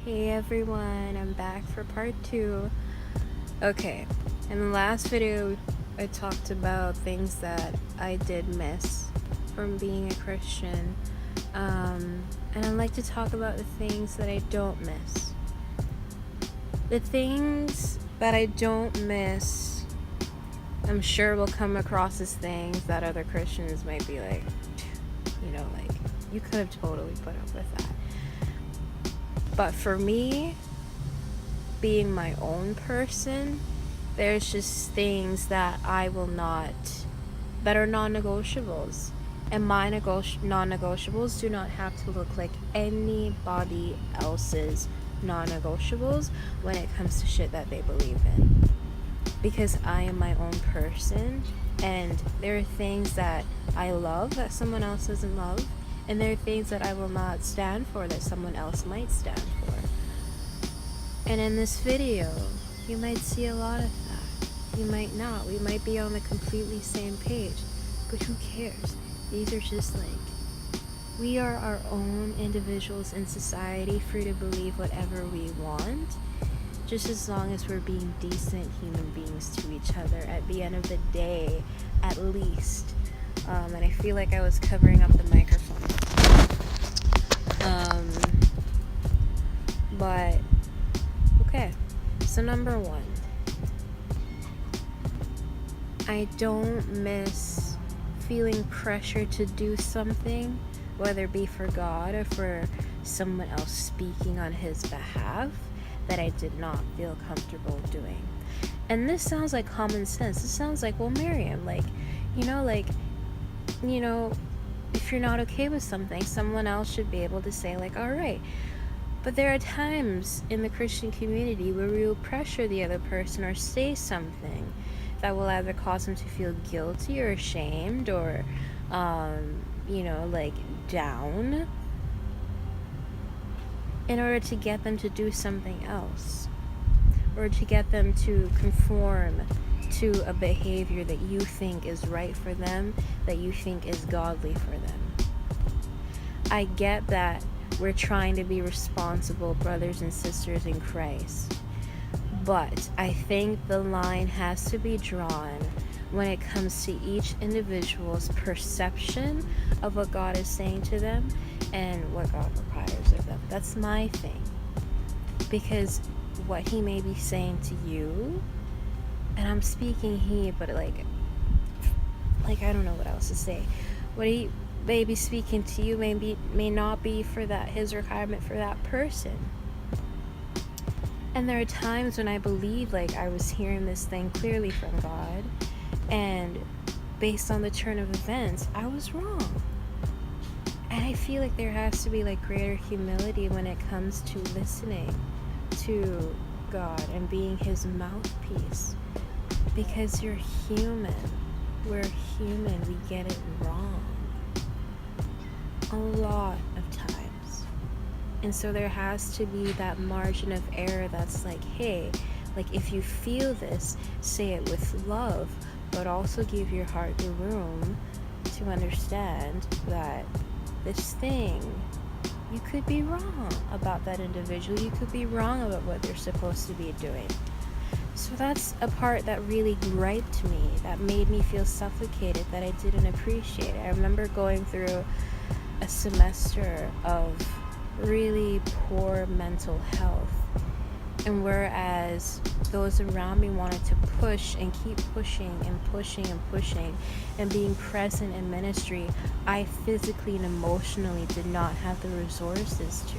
Hey everyone, I'm back for part 2. Okay, in the last video I talked about things that I did miss from being a Christian, and I'd like to talk about the things that I don't miss. The things that I don't miss, I'm sure will come across as things that other Christians might be like, you could have totally put up with that. But for me, being my own person, there's just things that I will not, that are non-negotiables. And my non-negotiables do not have to look like anybody else's non-negotiables when it comes to shit that they believe in. Because I am my own person, and there are things that I love that someone else doesn't love, and there are things that I will not stand for that someone else might stand for. And in this video, you might see a lot of that. You might not. We might be on the completely same page. But who cares? These are just we are our own individuals in society, free to believe whatever we want, just as long as we're being decent human beings to each other at the end of the day, at least. And I feel like I was covering up the microphone. But okay, so number 1, I don't miss feeling pressure to do something, whether it be for God or for someone else speaking on his behalf, that I did not feel comfortable doing. And this sounds like common sense. This sounds like, well, Miriam, if you're not okay with something, someone else should be able to say, all right. But there are times in the Christian community where we will pressure the other person or say something that will either cause them to feel guilty or ashamed or, down, in order to get them to do something else, or to get them to conform to a behavior that you think is right for them, that you think is godly for them. I get that we're trying to be responsible brothers and sisters in Christ, but I think the line has to be drawn when it comes to each individual's perception of what God is saying to them and what God requires of them. That's my thing. Because what he may be saying to you, and I'm speaking he, but I don't know what else to say. What he may be speaking to you may not be for that, his requirement for that person. And there are times when I believe I was hearing this thing clearly from God, and based on the turn of events, I was wrong. And I feel like there has to be greater humility when it comes to listening to God and being his mouthpiece, because you're human. We're human. We get it wrong a lot of times. And so there has to be that margin of error that's hey, if you feel this, say it with love, but also give your heart the room to understand that this thing, you could be wrong about that individual. You could be wrong about what they're supposed to be doing. So that's a part that really griped me, that made me feel suffocated, that I didn't appreciate. I remember going through a semester of really poor mental health, and whereas those around me wanted to push and keep pushing and pushing and pushing and being present in ministry, I physically and emotionally did not have the resources to.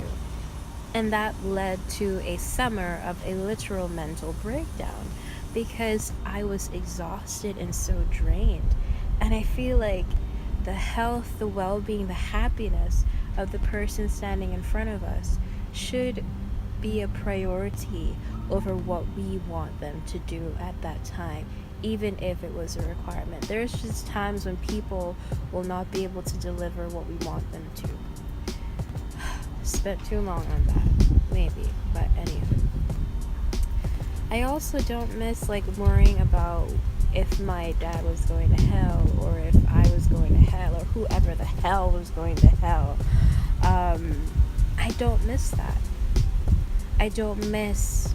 And that led to a summer of a literal mental breakdown, because I was exhausted and so drained. And I feel like the health, the well-being, the happiness of the person standing in front of us should be a priority over what we want them to do at that time, even if it was a requirement. There's just times when people will not be able to deliver what we want them to. Spent too long on that, maybe, but anywho. I also don't miss worrying about if my dad was going to hell, or if I was going to hell, or whoever the hell was going to hell. I don't miss that. I don't miss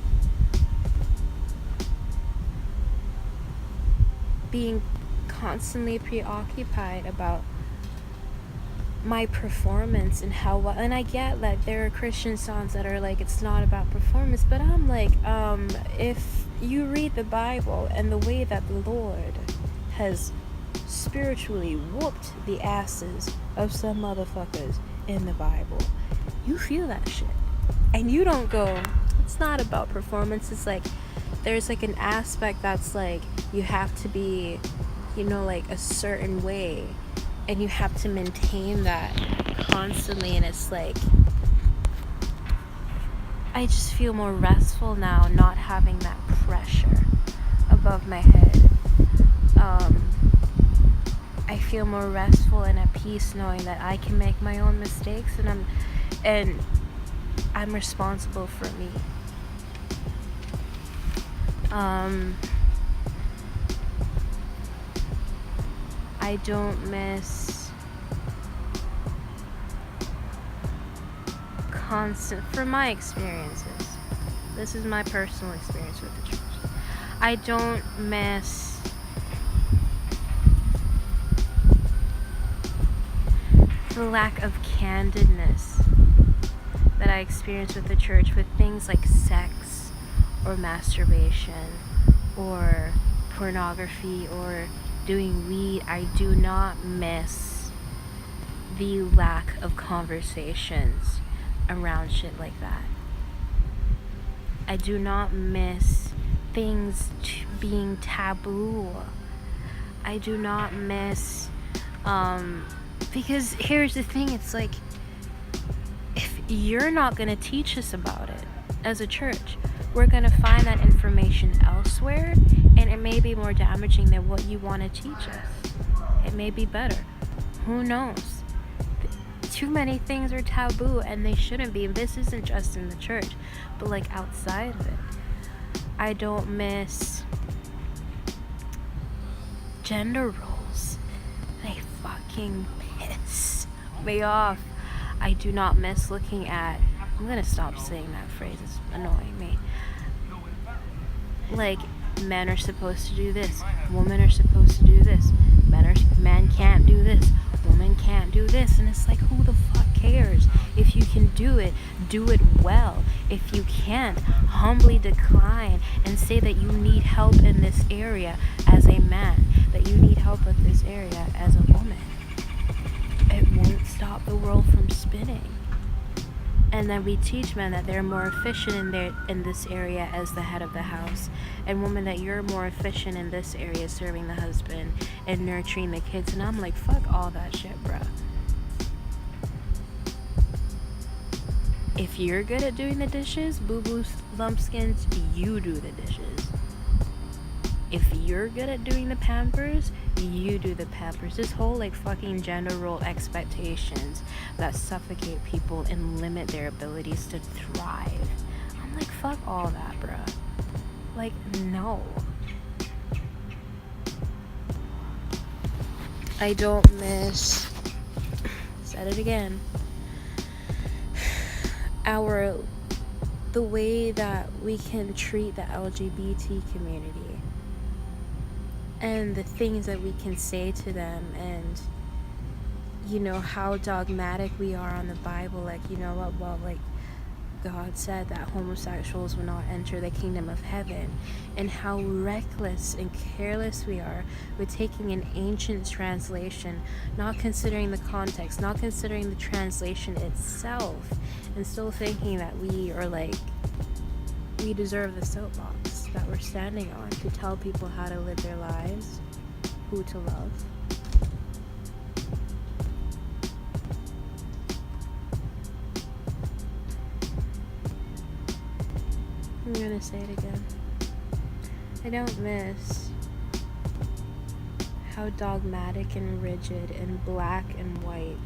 being constantly preoccupied about my performance and how well. And I get that there are Christian songs that are like, it's not about performance, but I'm like, if you read the Bible and the way that the Lord has spiritually whooped the asses of some motherfuckers in the Bible, you feel that shit. And you don't go, it's not about performance. It's like, there's like an aspect that's like, you have to be, you know, like a certain way, and you have to maintain that constantly. And it's like, I just feel more restful now, not having that pressure above my head. I feel more restful and at peace knowing that I can make my own mistakes, and I'm responsible for me. I don't miss from my experiences. This is my personal experience with the church. I don't miss the lack of candidness that I experienced with the church, with things like sex or masturbation or pornography or doing weed. I do not miss the lack of conversations around shit like that. I do not miss things being taboo. I do not miss, because here's the thing, it's like, if you're not going to teach us about it as a church, we're going to find that information elsewhere, and it may be more damaging than what you want to teach us. It may be better. Who knows? Too many things are taboo, and they shouldn't be. This isn't just in the church, but like outside of it. I don't miss gender roles. They fucking piss me off. I do not miss looking at, I'm gonna stop saying that phrase, it's annoying me. Like, men are supposed to do this, women are supposed to do this, men can't do this, women can't do this, and it's like, who the fuck cares? If you can do it well. If you can't, humbly decline and say that you need help in this area as a man, that you need help with this area as a woman. It won't stop the world from spinning. And then we teach men that they're more efficient in this area as the head of the house, and women that you're more efficient in this area serving the husband and nurturing the kids. And I'm like, fuck all that shit, bruh. If you're good at doing the dishes, boo-boo lumpskins, you do the dishes. If you're good at doing the pampers, you do the pampers. This whole like fucking gender role expectations that suffocate people and limit their abilities to thrive. I'm like, fuck all that, bruh. Like, no. I don't miss, said it again, the way that we can treat the LGBT community and the things that we can say to them, and you know how dogmatic we are on the Bible. Like, you know what, well, like God said that homosexuals will not enter the kingdom of heaven, and how reckless and careless we are with taking an ancient translation, not considering the context, not considering the translation itself, and still thinking that we are like, we deserve the soapbox that we're standing on to tell people how to live their lives, who to love. I'm gonna say it again. I don't miss how dogmatic and rigid and black and white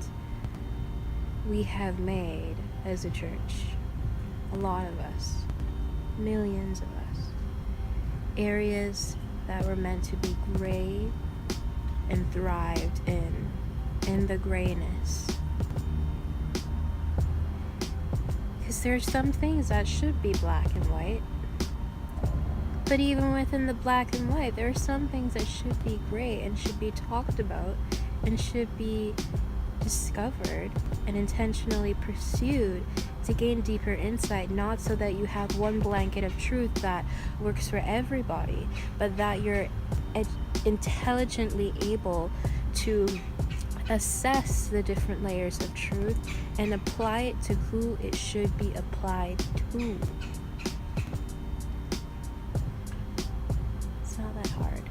we have made as a church. A lot of us. Millions of us. Areas that were meant to be gray and thrived in the grayness. Because there's some things that should be black and white. But even within the black and white, there are some things that should be gray and should be talked about and should be discovered and intentionally pursued to gain deeper insight, not so that you have one blanket of truth that works for everybody, but that you're intelligently able to assess the different layers of truth and apply it to who it should be applied to. It's not that hard.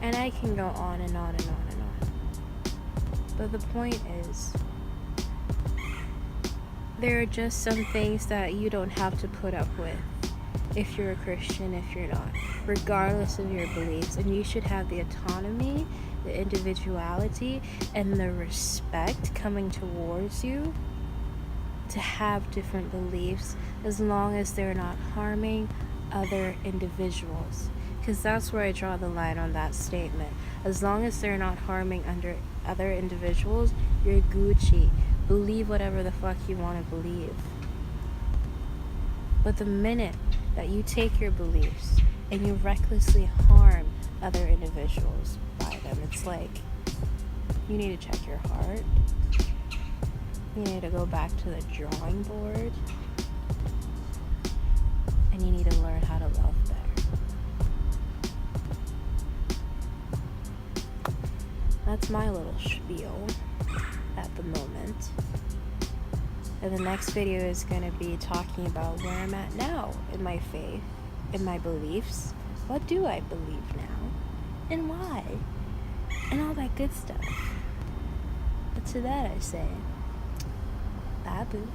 And I can go on and on and on and on. But the point is, there are just some things that you don't have to put up with if you're a Christian, if you're not, regardless of your beliefs. And you should have the autonomy, the individuality, and the respect coming towards you to have different beliefs, as long as they're not harming other individuals. Because that's where I draw the line on that statement. As long as they're not harming other individuals, you're Gucci. Believe whatever the fuck you want to believe. But the minute that you take your beliefs and you recklessly harm other individuals by them, it's like, you need to check your heart. You need to go back to the drawing board. And you need to learn how to love better. That's my little spiel at the moment. And the next video is going to be talking about where I'm at now in my faith, in my beliefs. What do I believe now? And why? And all that good stuff. But to that I say, bye boo.